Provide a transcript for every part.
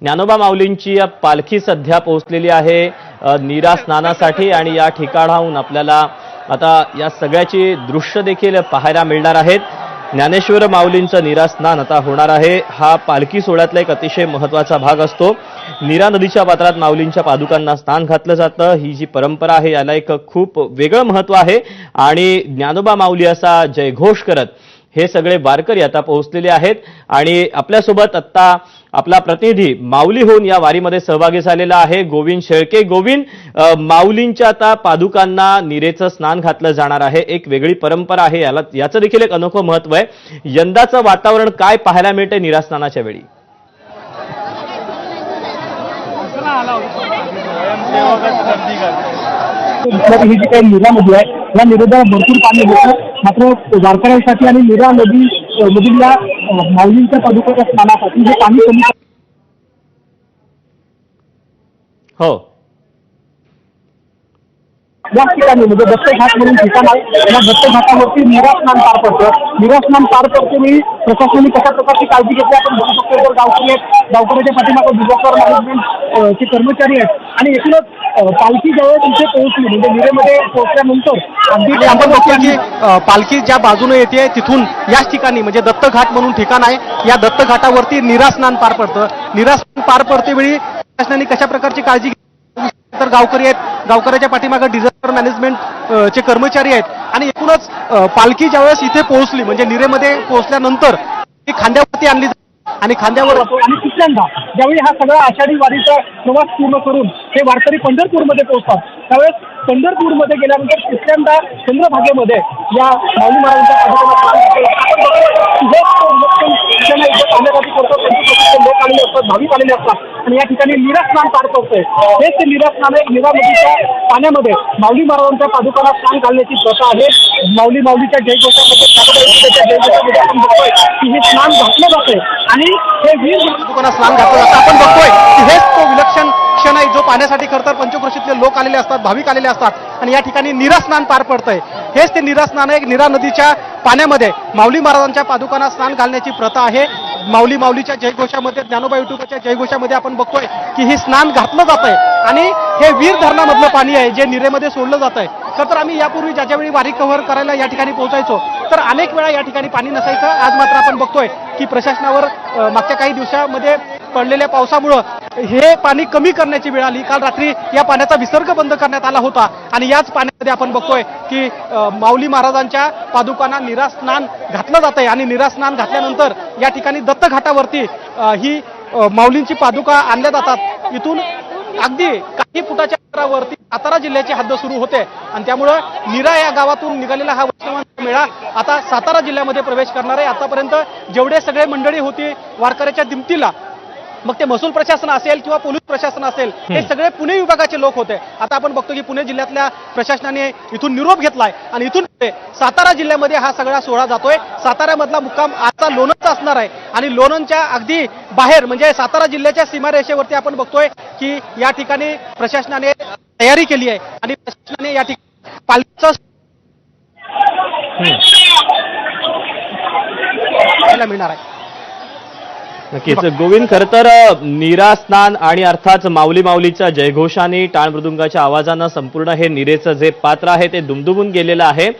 ज्ञानोबा माऊलींची या पालखी सध्या पोहोचलेली आहे नीरा स्नानासाठी आणि या ठिकाणाहून आपल्याला आता या सगळ्याची दृश्य देखील पाहायला मिळणार आहेत। ज्ञानेश्वर माऊलींचं नीरा स्नान आता होणार आहे। हा पालखी सोहळ्यातला एक अतिशय महत्त्वाचा भाग असतो। नीरा नदीच्या पात्रात माऊलींच्या पादुकांना स्नान घातलं जातं। ही जी परंपरा आहे याला एक खूप वेगळं महत्त्व आहे आणि ज्ञानोबा माऊली असा जयघोष करत हे सगळे वारकरी आता पोहोचलेले आहेत आणि आपल्यासोबत आता आपला प्रतिनिधी माऊलीहून या वारीमध्ये सहभागी झालेला आहे गोविंद शेळके। गोविंद, माऊलींच्या आता पादुकांना नीरेचं स्नान घातलं जाणार आहे। एक वेगळी परंपरा आहे, याचं देखील एक अनोखं महत्त्व आहे। यंदाचं वातावरण काय पाहायला मिळते नीरा स्नानाच्या वेळी? ही जी काही नीरा नदी आहे या नदीला भरपूर पाणी होतं, मात्र वारकऱ्यांसाठी आणि नीरा नदी मधील या माऊलींच्या पादुकाच्या स्नानासाठी हे पाणी कमी हो या ठिकाणी म्हणजे दत्त घाट म्हणून ठिकाण आहे। या दत्त घाटावरती नीरा स्नान पार पडतं। नीरा स्नान पार पडतेवेळी प्रशासनाने कशा प्रकारची काळजी घेतली आपण बघू शकतो। तर गावकरी आहेत, गावकऱ्याच्या पाठीमागे डिझास्टर मॅनेजमेंटचे कर्मचारी आहेत आणि एकूणच पालखी ज्यावेळेस इथे पोहोचली म्हणजे नीरेमध्ये पोहोचल्यानंतर अगदी आपण बघतो की पालखी ज्या बाजूने येते तिथून याच ठिकाणी म्हणजे दत्त घाट म्हणून ठिकाण आहे। या दत्त घाटावरती नीरा स्नान पार पडतं। नीरा स्नान पार पडतेवेळी प्रशासनाने कशा प्रकारची काळजी तर गावकरी आहेत, गावकऱ्याच्या पाठीमागे डिझास्टर मॅनेजमेंट चे कर्मचारी आहेत आणि एकूणच पालखी ज्यावेळेस इथे पोहोचली म्हणजे नीरेमध्ये पोहोचल्यानंतर ती खांद्यावरती आणली आणि खांद्यावर आणि तिसऱ्यांदा ज्यावेळी हा सगळा आषाढी वारीचा प्रवास पूर्ण करून हे वारकरी पंढरपूरमध्ये पोहोचतात त्यावेळेस पंढरपूरमध्ये गेल्यानंतर तिसऱ्यांदा चंद्रभागेमध्ये या माऊली महाराजांच्या लोक आलेले असतात, भाविक आलेले असतात आणि या ठिकाणी नीरा स्नान पार पडतंय। हेच ते नीरा स्नान आहे। नीरा नदीच्या पाण्यामध्ये माऊली महाराजांच्या पादुकांना स्नान घालण्याची प्रथा आहे। माऊलीच्या जयघोषामध्ये आपण बघतोय की हे स्नान घातलं जातंय आणि हे वीर पादुकांना स्नान घातलं जातं। आपण बघतोय की हेच तो विलक्षण क्षण आहे जो पाहण्यासाठी खरतर पंचक्रोशीतले लोक आलेले असतात, भाविक आलेले असतात आणि या ठिकाणी नीरा स्नान पार पडतंय। हेच ते नीरा स्नान आहे। नीरा नदीच्या पाण्यामध्ये माऊली महाराजांच्या पादुकांना स्नान घालण्याची प्रथा आहे। माऊलीच्या जयघोषामध्ये ज्ञानोबा युट्यूबच्या जयघोषामध्ये आपण बघतोय की हे स्नान घातलं जात आहे आणि हे वीर धरणामधलं पाणी आहे जे नीरेमध्ये सोडलं जात आहे। तर आम्ही यापूर्वी ज्याच्या वेळी वारी कव्हर करायला या ठिकाणी पोहोचायचो तर अनेक वेळा या ठिकाणी पाणी नसायचं। आज मात्र आपण बघतोय की प्रशासनावर मागच्या काही दिवसामध्ये पडलेल्या पावसामुळं हे पाणी कमी करण्याची वेळ आली। काल रात्री या पाण्याचा विसर्ग बंद करण्यात आला होता आणि याच पाण्यामध्ये आपण बघतोय की माऊली महाराजांच्या पादुकांना नीरा स्नान घातलं जात आहे आणि नीरा स्नान घातल्यानंतर या ठिकाणी दत्त घाटावरती ही माऊलींची पादुका आणल्या जातात। इथून अगदी काही फुटाच्या अंतरावरती सातारा जिल्ह्याची हद्द सुरू होते आणि त्यामुळं नीरा या गावातून निघालेला हा वैष्णवांचा मेळा आता सातारा जिल्ह्यामध्ये प्रवेश करणार आहे। आतापर्यंत जेवढे सगळे मंडळी होती वारकऱ्याच्या दिमतीला, मग ते महसूल प्रशासन असेल किंवा पोलीस प्रशासन असेल, हे सगळे पुणे विभागाचे लोक होते। आता आपण बघतो की पुणे जिल्ह्यातल्या प्रशासनाने इथून निरोप घेतलाय आणि इथून सातारा जिल्ह्यामध्ये हा सगळा सोहळा जातोय। साताऱ्यामधला मुक्काम आजचा लोणंदचा असणार आहे आणि लोणंदच्या अगदी बाहेर म्हणजे सातारा जिल्ह्याच्या सीमारेषेवरती आपण बघतोय की या ठिकाणी प्रशासनाने तयारी केली आहे आणि प्रशासनाने या ठिकाणी पालखीचं मिळणार आहे। नक्कीच गोविंद, खरं तर नीरा स्नान आणि अर्थात माऊलीच्या जयघोषाने टाळ मृदुंगाच्या आवाजानं संपूर्ण हे नीरेचं जे पात्र आहे ते दुमदुमून गेलेलं आहे।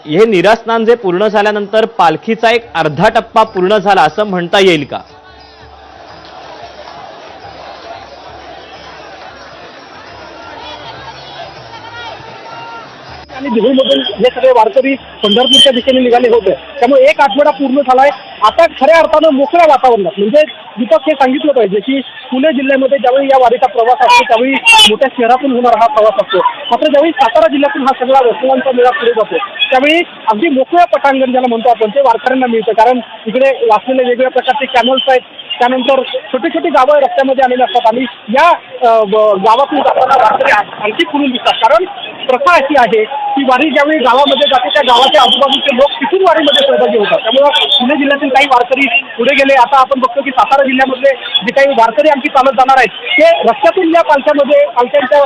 हे नीरा स्नान जे पूर्ण झाल्यानंतर पालखीचा एक अर्धा टप्पा पूर्ण झाला असं म्हणता येईल का? आणि दिघूमधून हे सगळे वारकरी पंढरपूरच्या दिशेने निघाले होते त्यामुळे एक आठवडा पूर्ण झालाय। आता खऱ्या अर्थानं मोकळ्या वातावरणात म्हणजे दीपक हे सांगितलं पाहिजे की पुणे जिल्ह्यामध्ये ज्यावेळी या वारीचा प्रवास असतो त्यावेळी मोठ्या शहरातून होणारा हा प्रवास असतो, मात्र ज्यावेळी सातारा जिल्ह्यातून हा सगळा वैष्णवांचा मेळा पुढे जातो त्यावेळी अगदी मोकळ्या पटांगण ज्याला म्हणतो आपण ते वारकऱ्यांना मिळतं। कारण इकडे वाचलेले वेगवेगळ्या प्रकारचे कॅनल्स आहेत, त्यानंतर छोटी छोटी गावं रस्त्यामध्ये आलेली असतात आणि या गावातून जाताना वारकरी आणखी खुलून दिसतात। कारण प्रथा अशी आहे की वारी ज्यावेळी गावामध्ये जाते त्या गावाच्या आजूबाजूचे लोक तिथून वारीमध्ये सहभागी होतात। त्यामुळे पुणे जिल्ह्यातील काही वारकरी पुढे गेले। आता आपण बघतो की सातारा जिल्ह्यामधले जे काही वारकरी आणखी चालत जाणार आहेत ते रस्त्यातून या पालख्यांच्या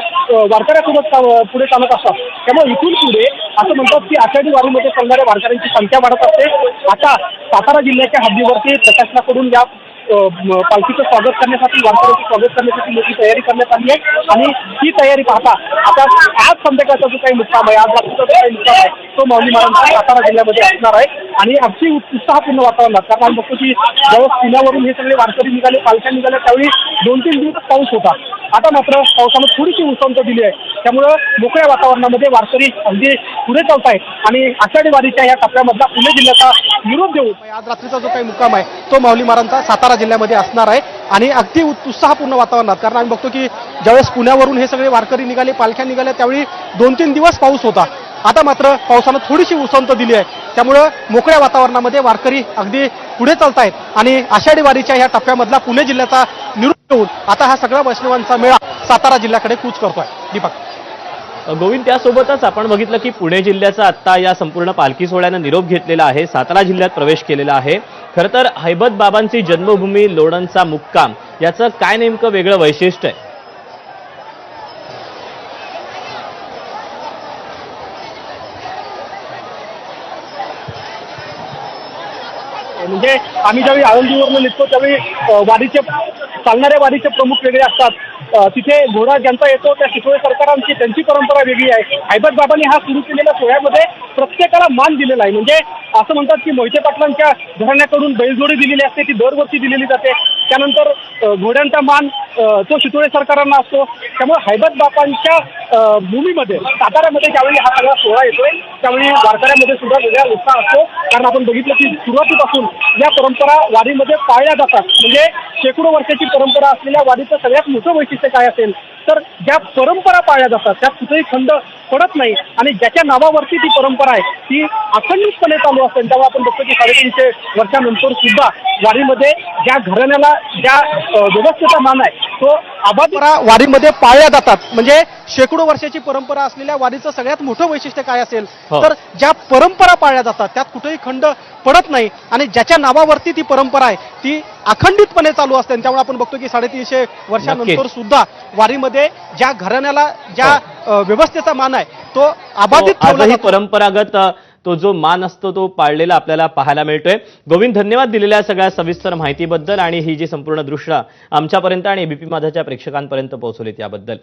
वारकऱ्यासोबत पुढे चालत असतात। त्यामुळे इथून पुढे असं म्हणतात की आषाढी वारीमध्ये चालणाऱ्या वारकऱ्यांची संख्या वाढत असते। आता सातारा जिल्ह्याच्या हद्दीवरती प्रशासनाकडून या पालखीचं स्वागत करण्यासाठी, वारकऱ्यांचं स्वागत करण्यासाठी मोठी तयारी करण्यात आली आहे. आणि ही तयारी पाहता आता आज संध्याकाळचा जो काही मुक्काम आहे, आज रात्रीचा जो काही मुक्काम आहे, तो माऊली महाराजांचा सातारा जिल्ह्यामध्ये असणार आहे. आणि अगदी उत्साहपूर्ण वातावरणात, कारण आम्ही बघतो की ज्यावेळेस पुण्यावरून हे सगळे वारकरी निघाले, पालख्या निघाल्या, त्यावेळी 2-3 दिवस पाऊस होता. आता मात्र पावसानं थोडीशी उसंत दिली आहे. त्यामुळं मोकळ्या वातावरणामध्ये वारकरी अगदी पुढे चालत आहेत. आणि आषाढी वारीच्या या टप्प्यामधला पुणे जिल्ह्याचा निरोप देऊन आज रात्रीचा जो काही मुक्काम आहे तो माऊली महाराजांचा सातारा जिल्ह्यामध्ये असणार आहे. आणि अगदी उत्साहपूर्ण वातावरणात, कारण आम्ही बघतो की ज्यावेळेस पुण्यावरून हे सगळे वारकरी निघाले, पालख्या निघाल्या, त्यावेळी 2-3 दिवस पाऊस होता. आता मात्र पावसानं थोडीशी उसंत दिली आहे. त्यामुळं मोकळ्या वातावरणामध्ये वारकरी अगदी पुढे चालत आहेत. आणि आषाढी वारीच्या ह्या टप्प्यामधला पुणे जिल्ह्याचा निरोप देऊन आता हा सगळा वैष्णवांचा मेळा सातारा जिल्ह्याकडे कूच करतोय. दीपक. गोविंद, त्यासोबतच आपण बघितलं की पुणे जिल्ह्याचा आत्ता या संपूर्ण पालखी सोहळ्यानं निरोप घेतलेला आहे, सातारा जिल्ह्यात प्रवेश केलेला आहे. खरं तर हैबत बाबांची जन्मभूमी लोणंदचा मुक्काम याचं काय नेमकं वेगळं वैशिष्ट्य आहे? म्हणजे आम्ही ज्यावेळी आळंदीवरून निघतो त्यावेळी चालणाऱ्या वारीचे प्रमुख वेगळे असतात. तिथे घोडा ज्यांचा येतो त्या शितोळे सरकारांची त्यांची परंपरा वेगळी आहे. हैबत बाबांनी हा सुरू केलेल्या सोहळ्यामध्ये प्रत्येकाला मान दिलेला आहे. म्हणजे असं म्हणतात की मोहिते पाटलांच्या घराण्याकडून बैलजोडी दिलेली असते, ती दरवर्षी दिलेली जाते. त्यानंतर घोड्यांचा मान तो शितोळे सरकारांना असतो. त्यामुळे हैबत बाबांच्या भूमीमध्ये साताऱ्यामध्ये ज्यावेळी हा सगळा सोहळा येतोय त्यावेळी वारकऱ्यामध्ये सुद्धा वेगळा उत्साह असतो. कारण आपण बघितलं की सुरुवातीपासून या परंपरा वारीमध्ये पाळल्या जातात. म्हणजे शेकडो वर्षाची परंपरा असलेल्या वारीचं सगळ्यात मोठं वैशिष्ट्य काय असेल तर ज्या परंपरा पाळल्या जातात त्यात कुठेही खंड पडत नाही. आणि ज्याच्या नावावरती ती परंपरा आहे ती अखंडितपणे चालू असते. तेव्हा आपण बघतो की 350 वर्षानंतर सुद्धा वारीमध्ये ज्या घराण्याला ज्या व्यवस्थेचा मान आहे तो परंपरा वारीमध्ये पाळल्या जातात. म्हणजे शेकडो वर्षाची परंपरा असलेल्या वारीचं सगळ्यात मोठं वैशिष्ट्य काय असेल तर ज्या परंपरा पाळल्या जातात त्यात कुठेही खंड पडत नाही. आणि ज्याच्या नावावरती ती परंपरा आहे ती अखंडितपणे चालू असते. त्यामुळे आपण बघतो की 350 वर्षानंतर सुद्धा वारीमध्ये ज्या घराण्याला ज्या व्यवस्थेचा मान आहे तो अबाधित ठेवला आजही जातो. परंपरागत तो जो मान असतो तो पाळलेला आपल्याला पाहायला मिळतोय. गोविंद, धन्यवाद दिलेल्या सगळ्या सविस्तर माहितीबद्दल आणि ही जी संपूर्ण दृश्य आमच्यापर्यंत आणि एबीपी माझाच्या प्रेक्षकांपर्यंत पोहोचवलीत याबद्दल.